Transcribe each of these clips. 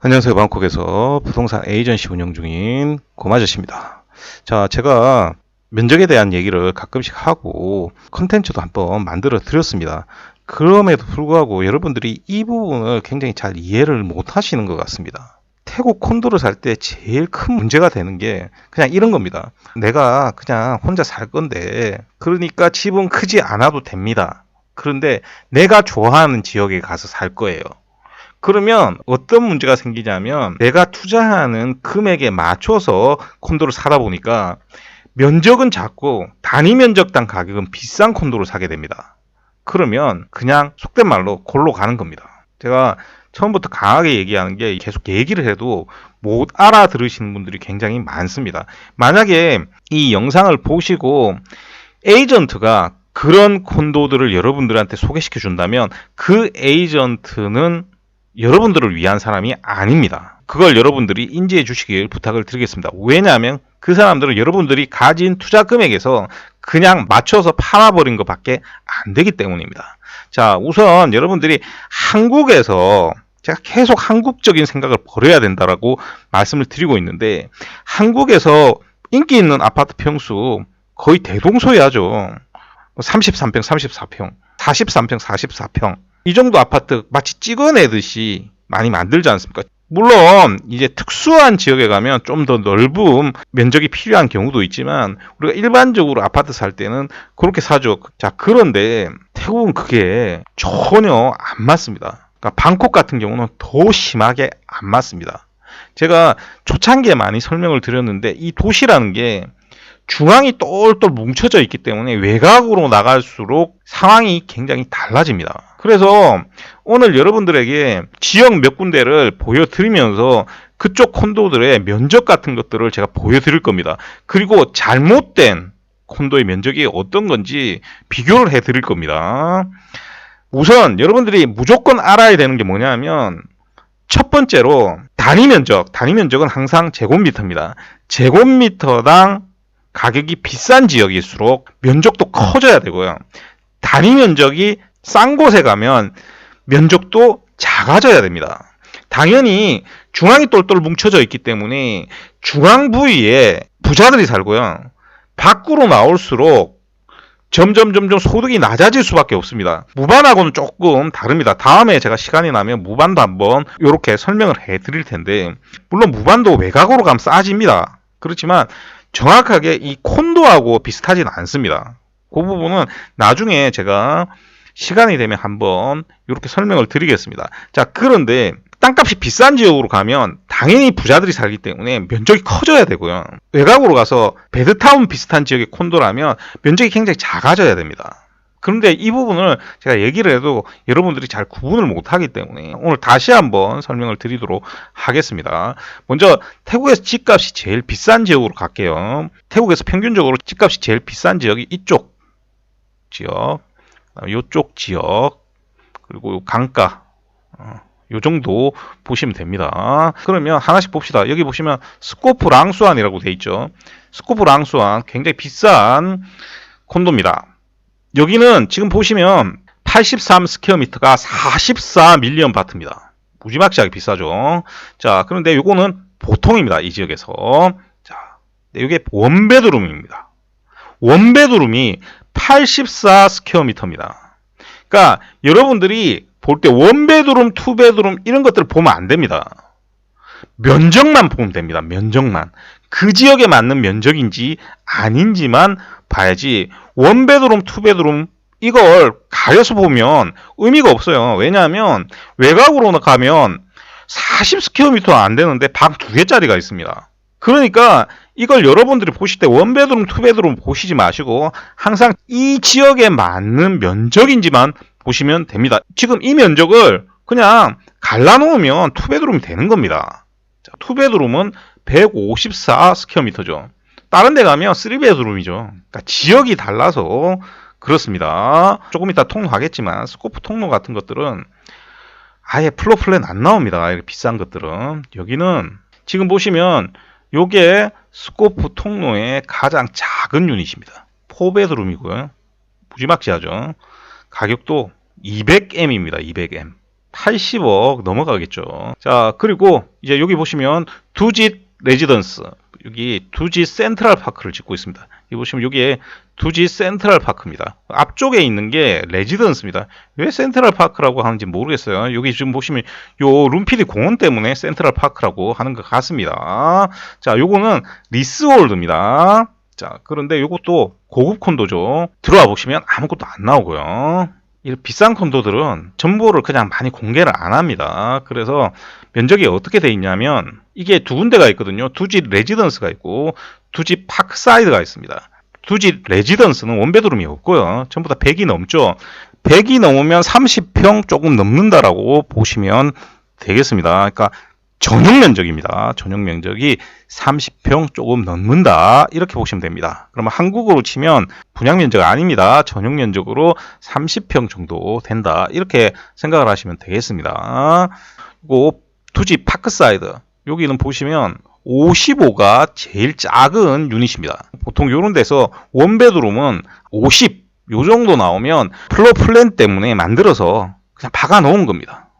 안녕하세요. 방콕에서 부동산 에이전시 운영 중인 고마저씨입니다. 자, 제가 면적에 대한 얘기를 가끔씩 하고 컨텐츠도 한번 만들어 드렸습니다. 그럼에도 불구하고 여러분들이 이 부분을 굉장히 잘 이해를 못 하시는 것 같습니다. 태국 콘도를 살 때 제일 큰 문제가 되는 게 그냥 이런 겁니다. 내가 그냥 혼자 살 건데, 그러니까 집은 크지 않아도 됩니다. 그런데 내가 좋아하는 지역에 가서 살 거예요. 그러면 어떤 문제가 생기냐면, 내가 투자하는 금액에 맞춰서 콘도를 사다 보니까 면적은 작고 단위 면적당 가격은 비싼 콘도를 사게 됩니다. 그러면 그냥 속된 말로 골로 가는 겁니다. 제가 처음부터 강하게 얘기하는 게, 계속 얘기를 해도 못 알아들으시는 분들이 굉장히 많습니다. 만약에 이 영상을 보시고 에이전트가 그런 콘도들을 여러분들한테 소개시켜 준다면, 그 에이전트는 여러분들을 위한 사람이 아닙니다. 그걸 여러분들이 인지해 주시길 부탁을 드리겠습니다. 왜냐하면 그 사람들은 여러분들이 가진 투자 금액에서 그냥 맞춰서 팔아버린 것밖에 안 되기 때문입니다. 자, 우선 여러분들이 한국에서, 제가 계속 한국적인 생각을 버려야 된다라고 말씀을 드리고 있는데, 한국에서 인기 있는 아파트 평수 거의 대동소이하죠. 33평, 34평, 43평, 44평. 이 정도 아파트 마치 찍어내듯이 많이 만들지 않습니까? 물론 이제 특수한 지역에 가면 좀 더 넓은 면적이 필요한 경우도 있지만, 우리가 일반적으로 아파트 살 때는 그렇게 사죠. 자, 그런데 태국은 그게 전혀 안 맞습니다. 그러니까 방콕 같은 경우는 더 심하게 안 맞습니다. 제가 초창기에 많이 설명을 드렸는데, 이 도시라는 게 중앙이 똘똘 뭉쳐져 있기 때문에 외곽으로 나갈수록 상황이 굉장히 달라집니다. 그래서 오늘 여러분들에게 지역 몇 군데를 보여드리면서 그쪽 콘도들의 면적 같은 것들을 제가 보여드릴 겁니다. 그리고 잘못된 콘도의 면적이 어떤 건지 비교를 해드릴 겁니다. 우선 여러분들이 무조건 알아야 되는 게 뭐냐면, 첫 번째로 단위 면적은 항상 제곱미터입니다. 제곱미터당 가격이 비싼 지역일수록 면적도 커져야 되고요. 단위 면적이 싼 곳에 가면 면적도 작아져야 됩니다. 당연히 중앙이 똘똘 뭉쳐져 있기 때문에 중앙 부위에 부자들이 살고요. 밖으로 나올수록 점점 소득이 낮아질 수밖에 없습니다. 무반하고는 조금 다릅니다. 다음에 제가 시간이 나면 무반도 한번 이렇게 설명을 해드릴 텐데, 물론 무반도 외곽으로 가면 싸집니다. 그렇지만 정확하게 이 콘도하고 비슷하진 않습니다. 그 부분은 나중에 제가 시간이 되면 한번 이렇게 설명을 드리겠습니다. 자, 그런데 땅값이 비싼 지역으로 가면 당연히 부자들이 살기 때문에 면적이 커져야 되고요. 외곽으로 가서 베드타운 비슷한 지역의 콘도라면 면적이 굉장히 작아져야 됩니다. 그런데 이 부분을 제가 얘기를 해도 여러분들이 잘 구분을 못하기 때문에 오늘 다시 한번 설명을 드리도록 하겠습니다. 먼저 태국에서 집값이 제일 비싼 지역으로 갈게요. 태국에서 평균적으로 집값이 제일 비싼 지역이 이쪽 지역, 이쪽 지역, 그리고 강가, 요 정도 보시면 됩니다. 그러면 하나씩 봅시다. 여기 보시면 스코프 랑수안이라고 돼 있죠. 스코프 랑수안 굉장히 비싼 콘도입니다. 여기는 지금 보시면 83 스퀘어미터가 44 밀리언 바트입니다. 무지막지하게 비싸죠. 자, 그런데 요거는 보통입니다. 이 지역에서. 자, 이게 원베드룸입니다. 원베드룸이 84 스퀘어미터입니다. 그러니까 여러분들이 볼 때 원베드룸, 투베드룸 이런 것들을 보면 안 됩니다. 면적만 보면 됩니다. 면적만. 그 지역에 맞는 면적인지 아닌지만 봐야지, 원베드룸, 투베드룸 이걸 가려서 보면 의미가 없어요. 왜냐하면 외곽으로 가면 40스퀘어미터 안 되는데 방 2개짜리가 있습니다. 그러니까 이걸 여러분들이 보실 때 원베드룸, 투베드룸 보시지 마시고 항상 이 지역에 맞는 면적인지만 보시면 됩니다. 지금 이 면적을 그냥 갈라놓으면 투베드룸이 되는 겁니다. 자, 투베드룸은 154 스퀘어미터죠. 다른 데 가면 3베드룸이죠. 그러니까 지역이 달라서 그렇습니다. 조금 이따 통로하겠지만 스코프 통로 같은 것들은 아예 플로 플랜 안 나옵니다. 이렇게 비싼 것들은. 여기는 지금 보시면 요게 스코프 통로의 가장 작은 유닛입니다. 4베드룸이고요. 무지막지하죠. 가격도 200M입니다. 200M. 80억 넘어가겠죠. 자, 그리고 이제 여기 보시면 두짓 레지던스, 여기 두짓 센트럴 파크를 짓고 있습니다. 여기 보시면 여기에 두짓 센트럴 파크입니다. 앞쪽에 있는 게 레지던스입니다. 왜 센트럴 파크라고 하는지 모르겠어요. 여기 지금 보시면 요 룸피디 공원 때문에 센트럴 파크라고 하는 것 같습니다. 자, 요거는 리스월드입니다. 자, 그런데 요것도 고급 콘도죠. 들어와 보시면 아무것도 안 나오고요. 이 비싼 콘도들은 정보를 그냥 많이 공개를 안 합니다. 그래서 면적이 어떻게 돼 있냐면 이게 두 군데가 있거든요. 두짓 레지던스가 있고 두짓 파크사이드가 있습니다. 두짓 레지던스는 원베드룸이 없고요. 전부 다 100이 넘죠. 100이 넘으면 30평 조금 넘는다라고 보시면 되겠습니다. 그러니까 전용 면적입니다. 전용 면적이 30평 조금 넘는다. 이렇게 보시면 됩니다. 그러면 한국으로 치면 분양 면적 아닙니다. 전용 면적으로 30평 정도 된다. 이렇게 생각을 하시면 되겠습니다. 그리고 두짓 파크사이드. 여기는 보시면 55가 제일 작은 유닛입니다. 보통 이런 데서 원베드룸은 50, 요 정도 나오면 플로 플랜 때문에 만들어서 그냥 박아 놓은 겁니다.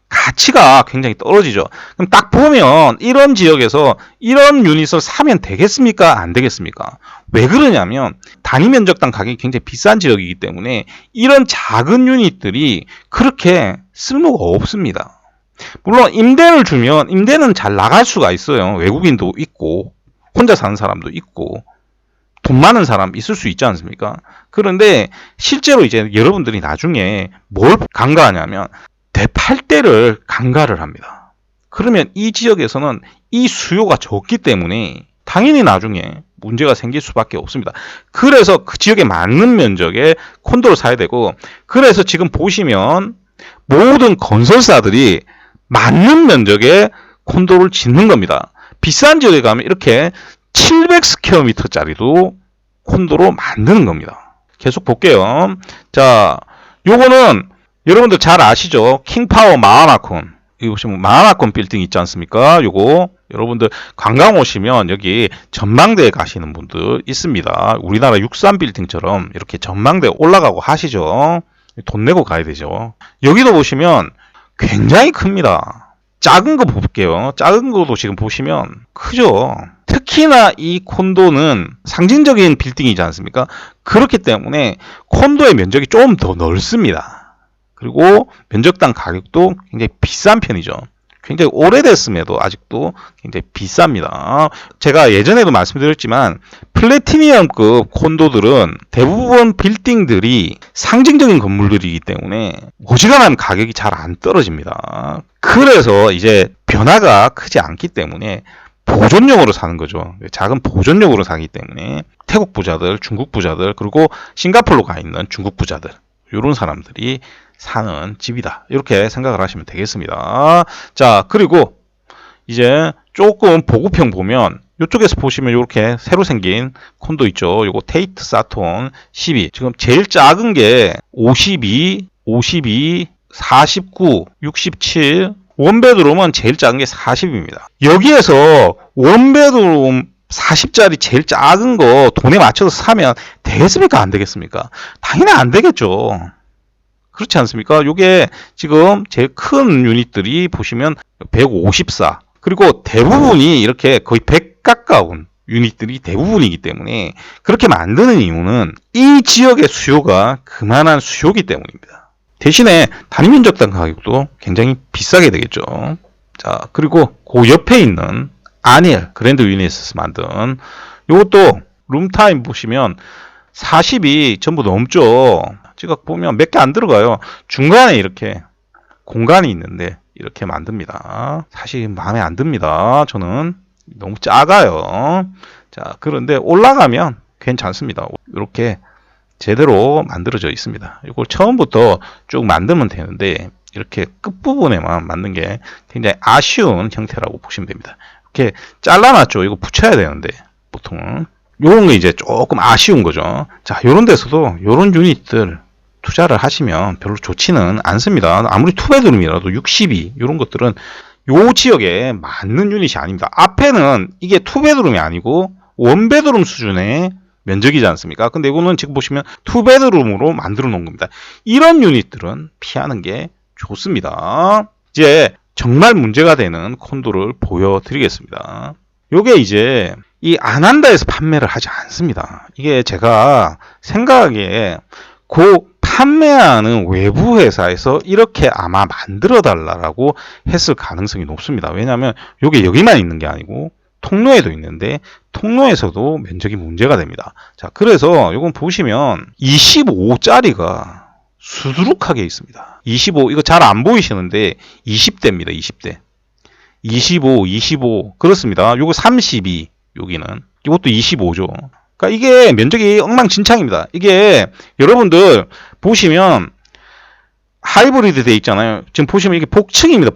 가치가 굉장히 떨어지죠. 그럼 딱 보면 이런 지역에서 이런 유닛을 사면 되겠습니까? 안 되겠습니까? 왜 그러냐면 단위 면적당 가격이 굉장히 비싼 지역이기 때문에 이런 작은 유닛들이 그렇게 쓸모가 없습니다. 물론 임대를 주면 임대는 잘 나갈 수가 있어요. 외국인도 있고 혼자 사는 사람도 있고 돈 많은 사람 있을 수 있지 않습니까? 그런데 실제로 이제 여러분들이 나중에 뭘 간과하냐면 대팔대를 간과를 합니다. 그러면 이 지역에서는 이 수요가 적기 때문에 당연히 나중에 문제가 생길 수밖에 없습니다. 그래서 그 지역에 맞는 면적의 콘도를 사야 되고, 그래서 지금 보시면 모든 건설사들이 맞는 면적의 콘도를 짓는 겁니다. 비싼 지역에 가면 이렇게 700스퀘어미터짜리도 콘도로 만드는 겁니다. 계속 볼게요. 자, 요거는 여러분들 잘 아시죠? 킹파워 마하나콘. 여기 보시면 마하나콘 빌딩 있지 않습니까? 요거 여러분들 관광 오시면 여기 전망대에 가시는 분들 있습니다. 우리나라 63 빌딩처럼 이렇게 전망대에 올라가고 하시죠. 돈 내고 가야 되죠. 여기도 보시면 굉장히 큽니다. 작은 거 볼게요. 작은 거도 지금 보시면 크죠. 특히나 이 콘도는 상징적인 빌딩이지 않습니까? 그렇기 때문에 콘도의 면적이 좀 더 넓습니다. 그리고 면적당 가격도 굉장히 비싼 편이죠. 굉장히 오래됐음에도 아직도 굉장히 비쌉니다. 제가 예전에도 말씀드렸지만 플래티니엄급 콘도들은 대부분 빌딩들이 상징적인 건물들이기 때문에 어지간하면 가격이 잘 안 떨어집니다. 그래서 이제 변화가 크지 않기 때문에 보존용으로 사는 거죠. 작은 보존용으로 사기 때문에 태국 부자들, 중국 부자들, 그리고 싱가포르로 가 있는 중국 부자들, 이런 사람들이 사는 집이다. 이렇게 생각을 하시면 되겠습니다. 자, 그리고 이제 조금 보급형 보면 이쪽에서 보시면 이렇게 새로 생긴 콘도 있죠. 요거 테이트 사톤 12. 지금 제일 작은 게 52, 49, 67. 원베드룸은 제일 작은 게 40입니다. 여기에서 원베드룸 40짜리 제일 작은 거 돈에 맞춰서 사면 되겠습니까? 안 되겠습니까? 당연히 안 되겠죠. 그렇지 않습니까? 요게 지금 제일 큰 유닛들이 보시면 154. 그리고 대부분이 이렇게 거의 100 가까운 유닛들이 대부분이기 때문에 그렇게 만드는 이유는 이 지역의 수요가 그만한 수요기 때문입니다. 대신에 단위 면적당 가격도 굉장히 비싸게 되겠죠. 자, 그리고 그 옆에 있는 아닐 그랜드 유니스에서 만든 요것도 룸타임 보시면 40이 전부 넘죠. 지금 보면 몇 개 안 들어가요. 중간에 이렇게 공간이 있는데 이렇게 만듭니다. 사실 마음에 안 듭니다. 저는 너무 작아요. 자, 그런데 올라가면 괜찮습니다. 이렇게 제대로 만들어져 있습니다. 이걸 처음부터 쭉 만들면 되는데 이렇게 끝부분에만 만든 게 굉장히 아쉬운 형태라고 보시면 됩니다. 이렇게 잘라놨죠. 이거 붙여야 되는데 보통은 요런 게 이제 조금 아쉬운 거죠. 자, 요런 데서도 요런 유닛들 투자를 하시면 별로 좋지는 않습니다. 아무리 투베드룸이라도 62 요런 것들은 요 지역에 맞는 유닛이 아닙니다. 앞에는 이게 투베드룸이 아니고 원베드룸 수준의 면적이지 않습니까? 근데 이거는 지금 보시면 투베드룸으로 만들어 놓은 겁니다. 이런 유닛들은 피하는 게 좋습니다. 이제 정말 문제가 되는 콘도를 보여드리겠습니다. 요게 이제 이 안한다에서 판매를 하지 않습니다. 이게 제가 생각하기에 판매하는 외부 회사에서 이렇게 아마 만들어 달라고 했을 가능성이 높습니다. 왜냐하면 요게 여기만 있는 게 아니고 통로에도 있는데 통로에서도 면적이 문제가 됩니다. 자, 그래서 요건 보시면 25짜리가 수두룩하게 있습니다. 25 이거 잘 안 보이시는데 20대입니다. 20대. 25 그렇습니다. 요거 32 여기는 이것도 25죠. 그러니까 이게 면적이 엉망진창입니다. 이게 여러분들 보시면 하이브리드 돼 있잖아요. 지금 보시면 이게 복층입니다.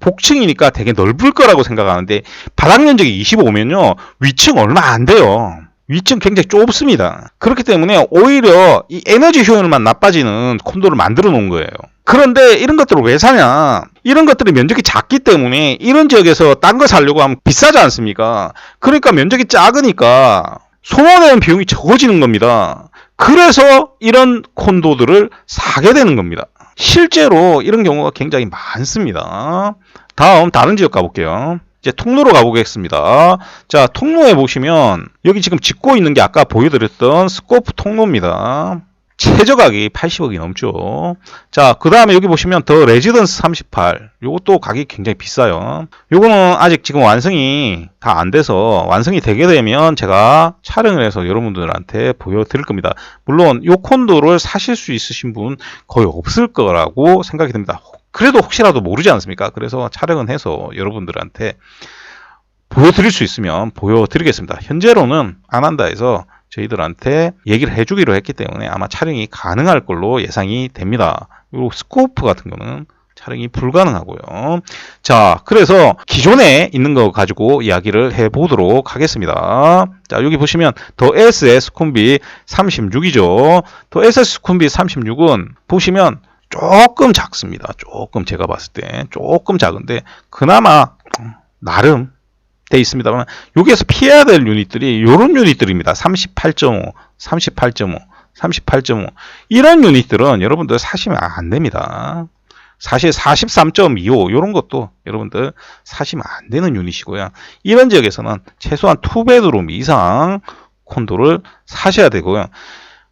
복층이니까 되게 넓을 거라고 생각하는데 바닥 면적이 25면요. 위층 얼마 안 돼요. 위층 굉장히 좁습니다. 그렇기 때문에 오히려 이 에너지 효율만 나빠지는 콘도를 만들어 놓은 거예요. 그런데 이런 것들을 왜 사냐? 이런 것들이 면적이 작기 때문에 이런 지역에서 딴 거 사려고 하면 비싸지 않습니까? 그러니까 면적이 작으니까 소모되는 비용이 적어지는 겁니다. 그래서 이런 콘도들을 사게 되는 겁니다. 실제로 이런 경우가 굉장히 많습니다. 다음 다른 지역 가볼게요. 이제 통로로 가보겠습니다. 자, 통로에 보시면 여기 지금 짓고 있는 게 아까 보여드렸던 스코프 통로입니다. 최저가격이 80억이 넘죠. 자, 그 다음에 여기 보시면 더 레지던스 38. 요것도 가격이 굉장히 비싸요. 요거는 아직 지금 완성이 다 안 돼서 완성이 되게 되면 제가 촬영을 해서 여러분들한테 보여드릴 겁니다. 물론 요 콘도를 사실 수 있으신 분 거의 없을 거라고 생각이 듭니다. 그래도 혹시라도 모르지 않습니까? 그래서 촬영은 해서 여러분들한테 보여드릴 수 있으면 보여드리겠습니다. 현재로는 안한다에서 저희들한테 얘기를 해주기로 했기 때문에 아마 촬영이 가능할 걸로 예상이 됩니다. 그리고 스코프 같은 거는 촬영이 불가능하고요. 자, 그래서 기존에 있는 거 가지고 이야기를 해보도록 하겠습니다. 자, 여기 보시면 더 SS 스콤비 36이죠. 더 SS 스콤비 36은 보시면 조금 작습니다. 조금 제가 봤을 때 조금 작은데 그나마 나름 돼 있습니다만 여기에서 피해야 될 유닛들이 이런 유닛들입니다. 38.5, 38.5 이런 유닛들은 여러분들 사시면 안 됩니다. 사실 43.25 이런 것도 여러분들 사시면 안 되는 유닛이고요. 이런 지역에서는 최소한 2베드룸 이상 콘도를 사셔야 되고요.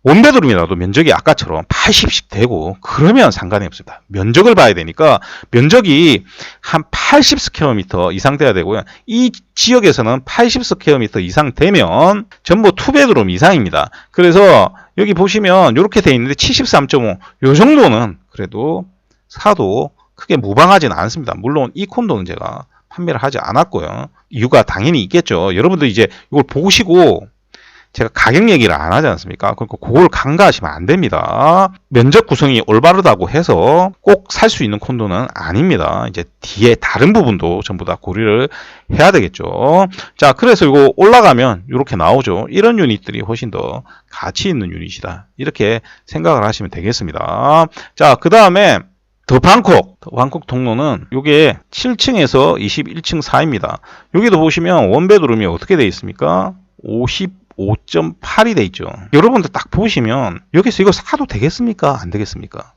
원베드룸이라도 면적이 아까처럼 80씩 되고 그러면 상관이 없습니다. 면적을 봐야 되니까 면적이 한 80스퀘어미터 이상 돼야 되고요. 이 지역에서는 80스퀘어미터 이상 되면 전부 투베드룸 이상입니다. 그래서 여기 보시면 이렇게 돼 있는데 73.5 요 정도는 그래도 사도 크게 무방하지는 않습니다. 물론 이 콘도는 제가 판매를 하지 않았고요. 이유가 당연히 있겠죠. 여러분들 이제 이걸 보시고 제가 가격 얘기를 안 하지 않습니까? 그러니까 그걸 간과하시면 안 됩니다. 면적 구성이 올바르다고 해서 꼭 살 수 있는 콘도는 아닙니다. 이제 뒤에 다른 부분도 전부 다 고려를 해야 되겠죠. 자, 그래서 이거 올라가면 이렇게 나오죠. 이런 유닛들이 훨씬 더 가치 있는 유닛이다. 이렇게 생각을 하시면 되겠습니다. 자, 그 다음에 더 방콕 통로는 이게 7층에서 21층 사이입니다. 여기도 보시면 원베드룸이 어떻게 되어 있습니까? 55.8이 돼 있죠. 여러분들 딱 보시면 여기서 이거 사도 되겠습니까? 안 되겠습니까?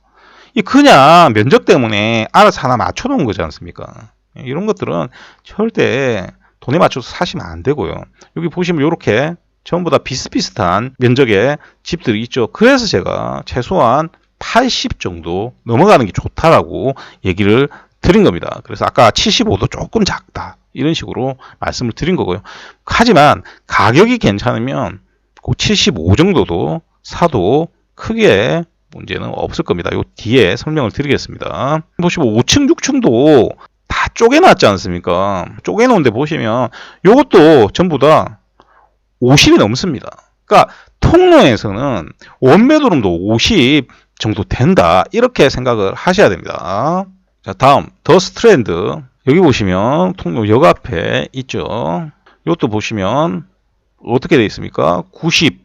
이 그냥 면적 때문에 알아서 하나 맞춰 놓은 거지 않습니까? 이런 것들은 절대 돈에 맞춰서 사시면 안 되고요. 여기 보시면 이렇게 전부 다 비슷비슷한 면적의 집들이 있죠. 그래서 제가 최소한 80 정도 넘어가는 게 좋다라고 얘기를 드린 겁니다. 그래서 아까 75도 조금 작다. 이런 식으로 말씀을 드린 거고요. 하지만 가격이 괜찮으면 그 75 정도도 사도 크게 문제는 없을 겁니다. 요 뒤에 설명을 드리겠습니다. 보시면 5층, 6층도 다 쪼개놨지 않습니까? 쪼개놓은데 보시면 요것도 전부 다 50이 넘습니다. 그러니까 통로에서는 원베드룸도 50 정도 된다. 이렇게 생각을 하셔야 됩니다. 자, 다음 더 스트랜드. 여기 보시면 통로 역 앞에 있죠. 이것도 보시면 어떻게 되어 있습니까? 90,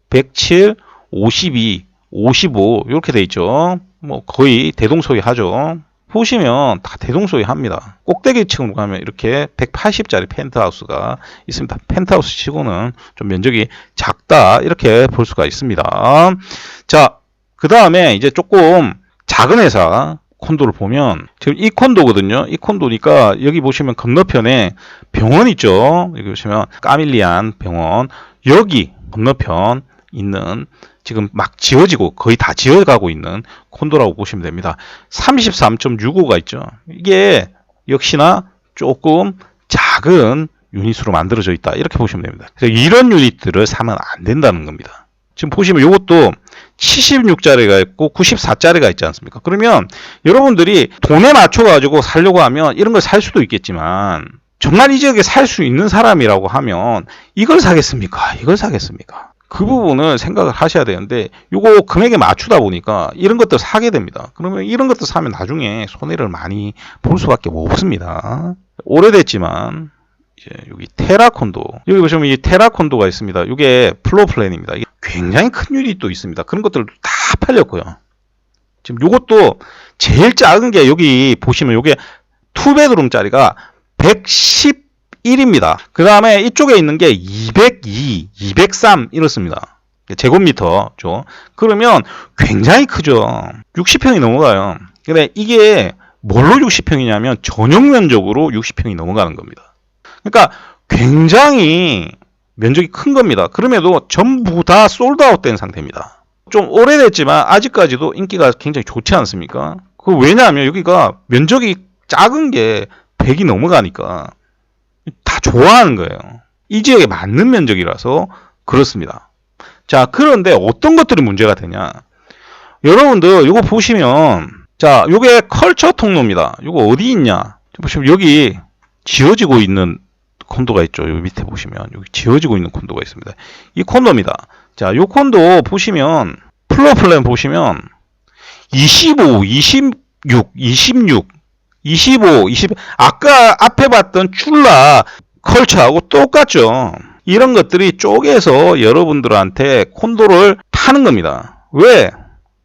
107, 52, 55 이렇게 되어 있죠. 뭐 거의 대동소이하죠. 보시면 다 대동소이합니다. 꼭대기 층으로 가면 이렇게 180짜리 펜트하우스가 있습니다. 펜트하우스 치고는 좀 면적이 작다 이렇게 볼 수가 있습니다. 자, 그 다음에 이제 조금 작은 회사 콘도를 보면 지금 이 콘도거든요. 이 콘도니까 여기 보시면 건너편에 병원 있죠. 여기 보시면 까밀리안 병원, 여기 건너편 있는 지금 막 지어지고 거의 다 지어가고 있는 콘도라고 보시면 됩니다. 33.65가 있죠. 이게 역시나 조금 작은 유닛으로 만들어져 있다, 이렇게 보시면 됩니다. 그래서 이런 유닛들을 사면 안 된다는 겁니다. 지금 보시면 이것도 76짜리가 있고 94짜리가 있지 않습니까? 그러면 여러분들이 돈에 맞춰 가지고 살려고 하면 이런 걸 살 수도 있겠지만, 정말 이 지역에 살 수 있는 사람이라고 하면 이걸 사겠습니까? 이걸 사겠습니까? 그 부분을 생각을 하셔야 되는데, 이거 금액에 맞추다 보니까 이런 것들 사게 됩니다. 그러면 이런 것들 사면 나중에 손해를 많이 볼 수밖에 없습니다. 오래됐지만 이제 여기 테라콘도, 여기 보시면 이 테라콘도가 있습니다. 이게 플로어 플랜입니다. 이게 굉장히 큰 유닛도 있습니다. 그런 것들도 다 팔렸고요. 지금 이것도 제일 작은 게 여기 보시면 이게 2베드룸짜리가 111입니다. 그 다음에 이쪽에 있는 게 202, 203 이렇습니다. 제곱미터죠. 그러면 굉장히 크죠. 60평이 넘어가요. 근데 이게 뭘로 60평이냐면 전용 면적으로 60평이 넘어가는 겁니다. 그러니까 굉장히 면적이 큰 겁니다. 그럼에도 전부 다 솔드아웃 된 상태입니다. 좀 오래됐지만 아직까지도 인기가 굉장히 좋지 않습니까? 왜냐하면 여기가 면적이 작은 게 100이 넘어가니까 다 좋아하는 거예요. 이 지역에 맞는 면적이라서 그렇습니다. 자, 그런데 어떤 것들이 문제가 되냐? 여러분들 이거 보시면, 자, 요게 컬처 통로입니다. 이거 어디 있냐? 보시면 여기 지어지고 있는 콘도가 있죠. 여기 밑에 보시면 여기 지어지고 있는 콘도가 있습니다. 이 콘도입니다. 자, 요 콘도 보시면 플로어 플랜 보시면 25, 26, 26, 25, 20, 아까 앞에 봤던 출라 컬처하고 똑같죠. 이런 것들이 쪼개서 여러분들한테 콘도를 파는 겁니다. 왜?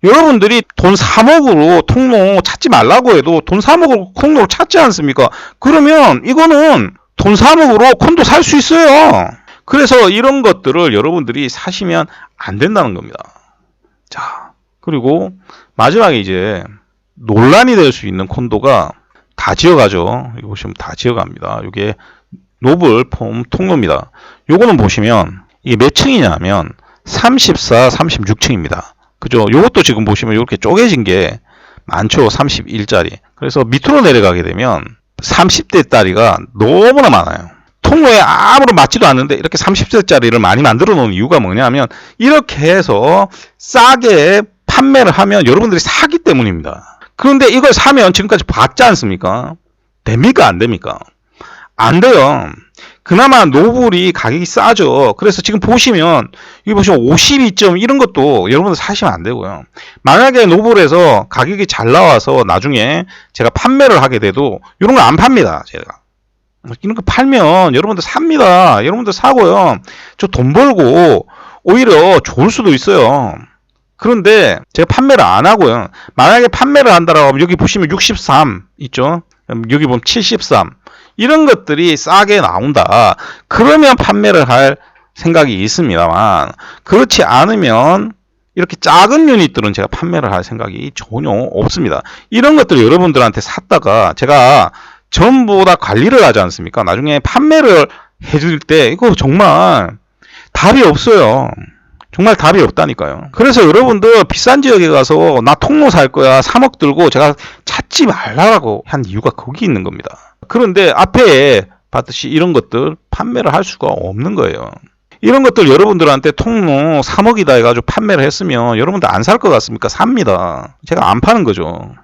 여러분들이 돈 3억으로 통로 찾지 말라고 해도 돈 3억으로 통로를 찾지 않습니까? 그러면 이거는 돈 3억으로 콘도 살 수 있어요. 그래서 이런 것들을 여러분들이 사시면 안 된다는 겁니다. 자, 그리고 마지막에 이제 논란이 될 수 있는 콘도가 다 지어가죠. 여기 보시면 다 지어갑니다. 이게 노블 폼 통로입니다. 요거는 보시면 이게 몇 층이냐면 34, 36층입니다. 그죠? 요것도 지금 보시면 이렇게 쪼개진 게 많죠. 31짜리. 그래서 밑으로 내려가게 되면 30대짜리가 너무나 많아요. 통로에 아무런 맞지도 않는데 이렇게 30대짜리를 많이 만들어 놓은 이유가 뭐냐면, 이렇게 해서 싸게 판매를 하면 여러분들이 사기 때문입니다. 그런데 이걸 사면 지금까지 봤지 않습니까? 됩니까? 안 됩니까? 안 돼요. 그나마 노블이 가격이 싸죠. 그래서 지금 보시면 여기 보시면 52점 이런 것도 여러분들 사시면 안 되고요. 만약에 노블에서 가격이 잘 나와서 나중에 제가 판매를 하게 돼도 이런 거 안 팝니다. 제가 이런 거 팔면 여러분들 삽니다. 여러분들 사고요. 저 돈 벌고 오히려 좋을 수도 있어요. 그런데 제가 판매를 안 하고요. 만약에 판매를 한다라고 하면 여기 보시면 63 있죠. 여기 보면 73 이런 것들이 싸게 나온다. 그러면 판매를 할 생각이 있습니다만, 그렇지 않으면 이렇게 작은 유닛들은 제가 판매를 할 생각이 전혀 없습니다. 이런 것들을 여러분들한테 샀다가 제가 전부 다 관리를 하지 않습니까? 나중에 판매를 해줄 때 이거 정말 답이 없어요. 정말 답이 없다니까요. 그래서 여러분들 비싼 지역에 가서 나 통로 살 거야 3억 들고 제가 찾지 말라고 한 이유가 거기 있는 겁니다. 그런데 앞에 봤듯이 이런 것들 판매를 할 수가 없는 거예요. 이런 것들 여러분들한테 통로 3억이다 해가지고 판매를 했으면 여러분들 안 살 것 같습니까? 삽니다. 제가 안 파는 거죠.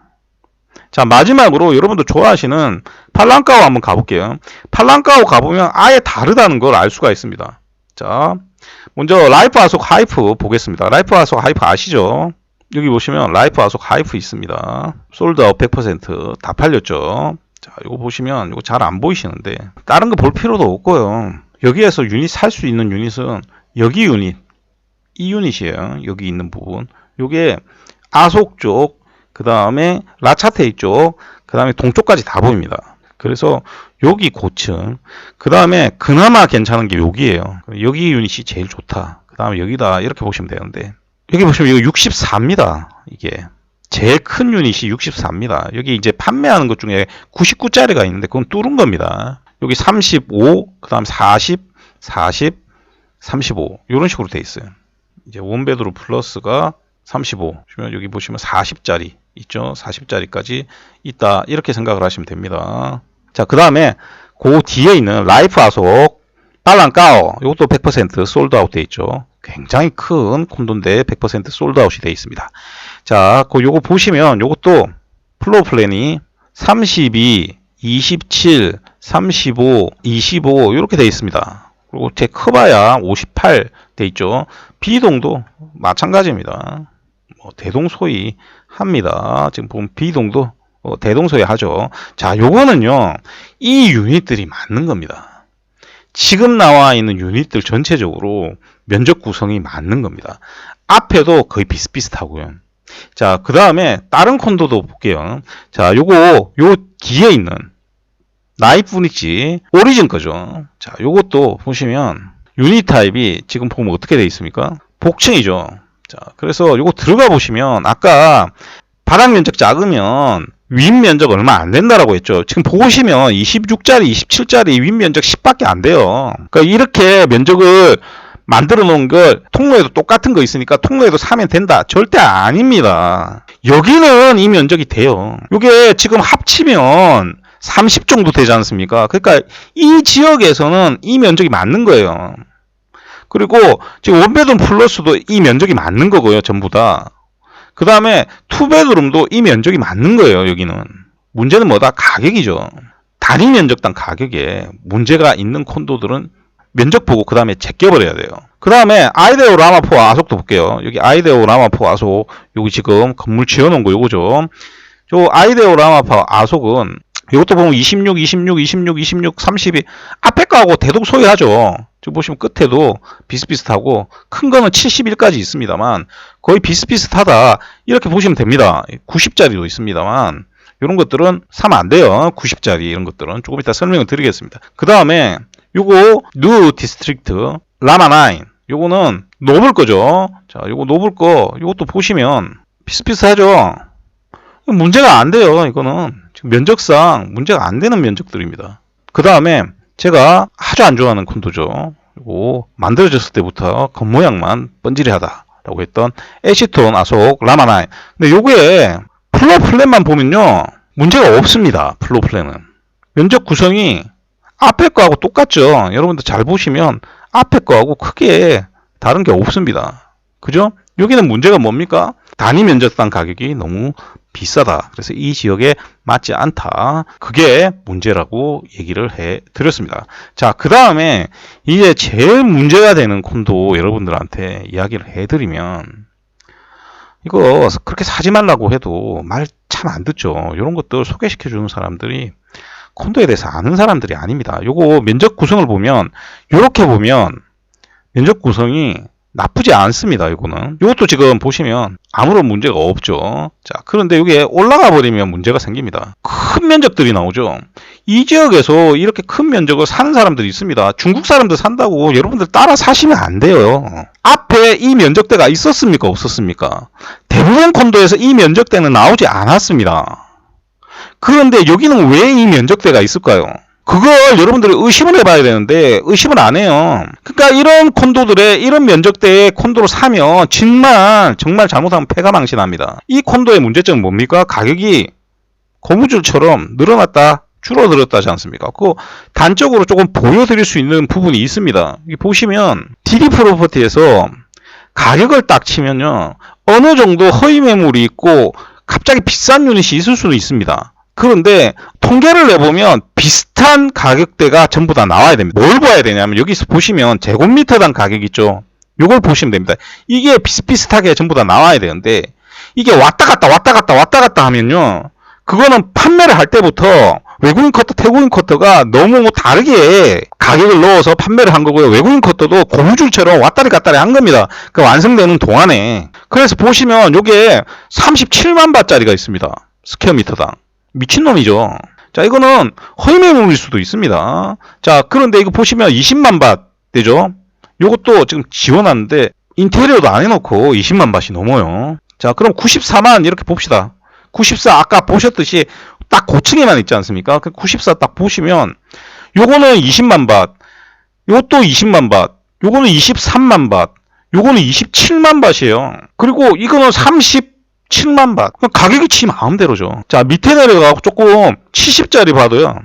자, 마지막으로 여러분들 좋아하시는 팔랑카오 한번 가볼게요. 팔랑카오 가보면 아예 다르다는 걸 알 수가 있습니다. 자, 먼저 라이프 아속 하이프 보겠습니다. 라이프 아속 하이프 아시죠? 여기 보시면 라이프 아속 하이프 있습니다. 솔드아웃 100% 다 팔렸죠. 자, 이거 보시면 이거 잘 안 보이시는데 다른 거 볼 필요도 없고요. 여기에서 유닛 살 수 있는 유닛은 여기 유닛, 이 유닛이에요. 여기 있는 부분. 요게 아속 쪽, 그 다음에 라차테이 쪽, 그 다음에 동쪽까지 다 보입니다. 그래서 여기 고층, 그 다음에 그나마 괜찮은 게 여기에요. 여기 유닛이 제일 좋다. 그 다음에 여기다 이렇게 보시면 되는데, 여기 보시면 이거 64입니다. 이게 제일 큰 유닛이 64입니다. 여기 이제 판매하는 것 중에 99짜리가 있는데 그건 뚫은 겁니다. 여기 35, 그 다음 40, 40, 35 이런 식으로 돼 있어요. 이제 원베드룸 플러스가 35, 여기 보시면 40짜리 있죠. 40짜리까지 있다. 이렇게 생각을 하시면 됩니다. 자, 그 다음에 그 뒤에 있는 라이프 아속 빨랑까오 이것도 100% 솔드아웃 돼 있죠. 굉장히 큰 콘도인데 100% 솔드아웃이 돼 있습니다. 자, 요거 보시면 요것도 플로우 플랜이 32, 27, 35, 25 이렇게 돼 있습니다. 그리고 제 커봐야 58 돼 있죠. 비동도 마찬가지입니다. 대동소이합니다. 지금 보면 비동도 대동소이하죠. 자, 요거는요 이 유닛들이 맞는 겁니다. 지금 나와 있는 유닛들 전체적으로 면적 구성이 맞는 겁니다. 앞에도 거의 비슷비슷하고요. 자, 그 다음에 다른 콘도도 볼게요. 자, 요거 요 뒤에 있는 나이프 브릿지 오리진 거죠. 자, 요것도 보시면 유닛 타입이 지금 보면 어떻게 되어 있습니까? 복층이죠. 자, 그래서 요거 들어가 보시면 아까 바닥 면적 작으면 윗 면적 얼마 안 된다라고 했죠. 지금 보시면 26짜리, 27짜리 윗 면적 10밖에 안 돼요. 그러니까 이렇게 면적을 만들어 놓은 걸 통로에도 똑같은 거 있으니까 통로에도 사면 된다. 절대 아닙니다. 여기는 이 면적이 돼요. 이게 지금 합치면 30 정도 되지 않습니까? 그러니까 이 지역에서는 이 면적이 맞는 거예요. 그리고 지금 원베드룸 플러스도 이 면적이 맞는 거고요. 전부 다. 그 다음에 투베드룸도 이 면적이 맞는 거예요. 여기는. 문제는 뭐다? 가격이죠. 단위 면적당 가격에 문제가 있는 콘도들은 면적 보고 그 다음에 제껴버려야 돼요. 그 다음에 아이데오 라마4 아속도 볼게요. 여기 아이데오 라마4 아속 여기 지금 건물 지어놓은 거 요거죠. 요 아이데오 라마4 아속은 이것도 보면 26, 26, 26, 26, 32 앞에 거하고 대동 소이하죠. 지금 보시면 끝에도 비슷비슷하고 큰 거는 71까지 있습니다만 거의 비슷비슷하다 이렇게 보시면 됩니다. 90짜리도 있습니다만 이런 것들은 사면 안 돼요. 90짜리 이런 것들은 조금 이따 설명을 드리겠습니다. 그 다음에 요거 뉴 디스트릭트 라마9 요거는 노블 거죠. 자, 요거 노블 거 요것도 보시면 비슷비슷하죠. 문제가 안 돼요. 이거는 지금 면적상 문제가 안 되는 면적들입니다. 그 다음에 제가 아주 안 좋아하는 콘도죠. 요거 만들어졌을 때부터 겉모양만 번지르하다라고 했던 애시톤 아속 라마9. 근데 요게 플로우 플랜만 보면요 문제가 없습니다. 플로우 플랜은 면적 구성이 앞에 거하고 똑같죠. 여러분들 잘 보시면 앞에 거하고 크게 다른 게 없습니다. 그죠? 여기는 문제가 뭡니까? 단위 면적당 가격이 너무 비싸다. 그래서 이 지역에 맞지 않다. 그게 문제라고 얘기를 해 드렸습니다. 자, 그 다음에 이제 제일 문제가 되는 콘도 여러분들한테 이야기를 해 드리면 이거 그렇게 사지 말라고 해도 말 참 안 듣죠. 이런 것들 소개시켜 주는 사람들이 콘도에 대해서 아는 사람들이 아닙니다. 요거 면적 구성을 보면 요렇게 보면 면적 구성이 나쁘지 않습니다. 이거는 요것도 지금 보시면 아무런 문제가 없죠. 자, 그런데 이게 올라가 버리면 문제가 생깁니다. 큰 면적들이 나오죠. 이 지역에서 이렇게 큰 면적을 사는 사람들이 있습니다. 중국 사람들 산다고 여러분들 따라 사시면 안 돼요. 앞에 이 면적대가 있었습니까? 없었습니까? 대부분 콘도에서 이 면적대는 나오지 않았습니다. 그런데 여기는 왜 이 면적대가 있을까요? 그걸 여러분들이 의심을 해봐야 되는데 의심을 안 해요. 그러니까 이런 콘도들의 이런 면적대의 콘도를 사면 정말 잘못하면 패가망신합니다. 이 콘도의 문제점은 뭡니까? 가격이 고무줄처럼 늘어났다 줄어들었다 하지 않습니까? 그 단적으로 조금 보여드릴 수 있는 부분이 있습니다. 여기 보시면 DD 프로퍼티에서 가격을 딱 치면요 어느 정도 허위 매물이 있고 갑자기 비싼 유닛이 있을 수도 있습니다. 그런데 통계를 내보면 비슷한 가격대가 전부 다 나와야 됩니다. 뭘 봐야 되냐면 여기서 보시면 제곱미터당 가격 있죠. 요걸 보시면 됩니다. 이게 비슷비슷하게 전부 다 나와야 되는데 이게 왔다 갔다 하면요 그거는 판매를 할 때부터 외국인 커터, 태국인 커터가 너무 다르게 가격을 넣어서 판매를 한 거고요. 외국인 커터도 고무줄처럼 왔다리 갔다리 한 겁니다. 그 완성되는 동안에. 그래서 보시면 요게 37만 바트짜리가 있습니다. 스퀘어 미터당. 미친놈이죠. 자, 이거는 허위 매물일 수도 있습니다. 자, 그런데 이거 보시면 20만 바 되죠? 요것도 지금 지원하는데 인테리어도 안 해놓고 20만 바트이 넘어요. 자, 그럼 94만 이렇게 봅시다. 94 아까 보셨듯이 딱 고층에만 있지 않습니까? 그 94 딱 보시면 요거는 20만 밭, 요것도 20만 밭, 요거는 23만 밭, 요거는 27만 밭이에요. 그리고 이거는 37만 밭. 가격이 지 마음대로죠. 자, 밑에 내려가고 조금 70짜리 봐도요.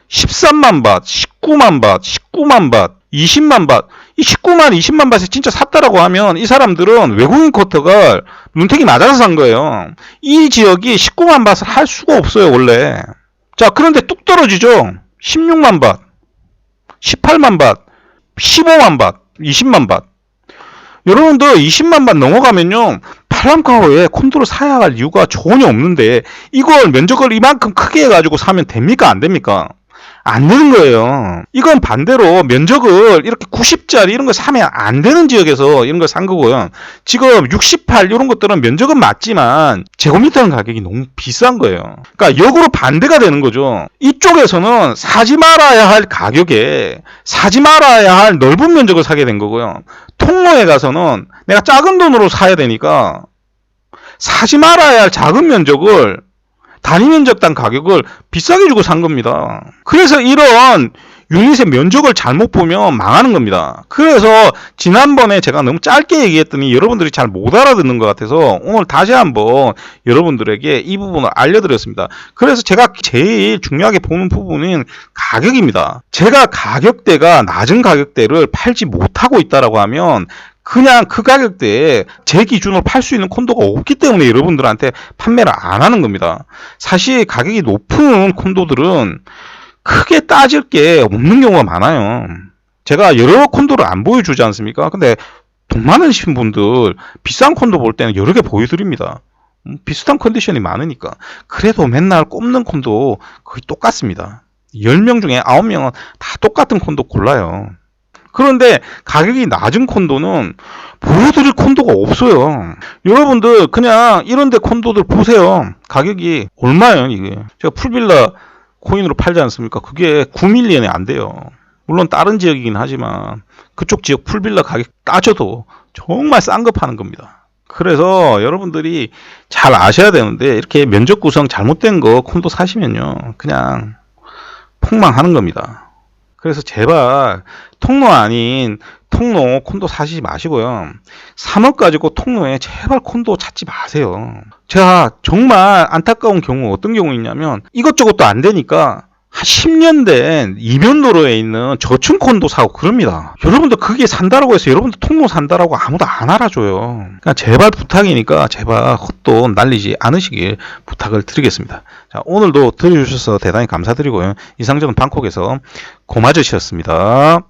13만 밭, 19만 밭, 19만 밭, 20만 밭. 이 19만, 20만 밭에 진짜 샀다라고 하면 이 사람들은 외국인 쿼터가 눈탱이 맞아서 산 거예요. 이 지역이 19만 밭을 할 수가 없어요, 원래. 자, 그런데 뚝 떨어지죠. 16만 밭, 18만 밭, 15만 밭, 20만 밭. 여러분들 20만 밭 넘어가면요. 팔랑카오에 콘도를 사야 할 이유가 전혀 없는데 이걸 면적을 이만큼 크게 해가지고 사면 됩니까? 안 됩니까? 안 되는 거예요. 이건 반대로 면적을 이렇게 90짜리 이런 거 사면 안 되는 지역에서 이런 걸 산 거고요. 지금 68 이런 것들은 면적은 맞지만 제곱미터는 가격이 너무 비싼 거예요. 그러니까 역으로 반대가 되는 거죠. 이쪽에서는 사지 말아야 할 가격에 사지 말아야 할 넓은 면적을 사게 된 거고요. 통로에 가서는 내가 작은 돈으로 사야 되니까 사지 말아야 할 작은 면적을 단위 면적당 가격을 비싸게 주고 산 겁니다. 그래서 이런 유닛의 면적을 잘못 보면 망하는 겁니다. 그래서 지난번에 제가 너무 짧게 얘기했더니 여러분들이 잘 못 알아듣는 것 같아서 오늘 다시 한번 여러분들에게 이 부분을 알려드렸습니다. 그래서 제가 제일 중요하게 보는 부분은 가격입니다. 제가 가격대가 낮은 가격대를 팔지 못하고 있다라고 하면 그냥 그 가격대에 제 기준으로 팔 수 있는 콘도가 없기 때문에 여러분들한테 판매를 안 하는 겁니다. 사실 가격이 높은 콘도들은 크게 따질 게 없는 경우가 많아요. 제가 여러 콘도를 안 보여주지 않습니까? 근데 돈 많으신 분들 비싼 콘도 볼 때는 여러 개 보여드립니다. 비슷한 컨디션이 많으니까. 그래도 맨날 꼽는 콘도 거의 똑같습니다. 10명 중에 9명은 다 똑같은 콘도 골라요. 그런데 가격이 낮은 콘도는 보여드릴 콘도가 없어요. 여러분들 그냥 이런데 콘도들 보세요. 가격이 얼마예요 이게. 제가 풀빌라 코인으로 팔지 않습니까? 그게 9밀리언이 안 돼요. 물론 다른 지역이긴 하지만 그쪽 지역 풀빌라 가격 따져도 정말 싼 거 파는 겁니다. 그래서 여러분들이 잘 아셔야 되는데 이렇게 면적 구성 잘못된 거 콘도 사시면요 그냥 폭망하는 겁니다. 그래서 제발 통로 아닌 통로 콘도 사시지 마시고요. 3억 가지고 통로에 제발 콘도 찾지 마세요. 제가 정말 안타까운 경우 어떤 경우 있냐면 이것저것도 안 되니까 한 10년 된 이면도로에 있는 저층 콘도 사고 그럽니다. 여러분들 그게 산다라고 해서 여러분들 통로 산다라고 아무도 안 알아줘요. 그러니까 제발 부탁이니까 제발 헛돈 날리지 않으시길 부탁을 드리겠습니다. 자, 오늘도 들어주셔서 대단히 감사드리고요. 이상 저는 방콕에서 고마저씨였습니다.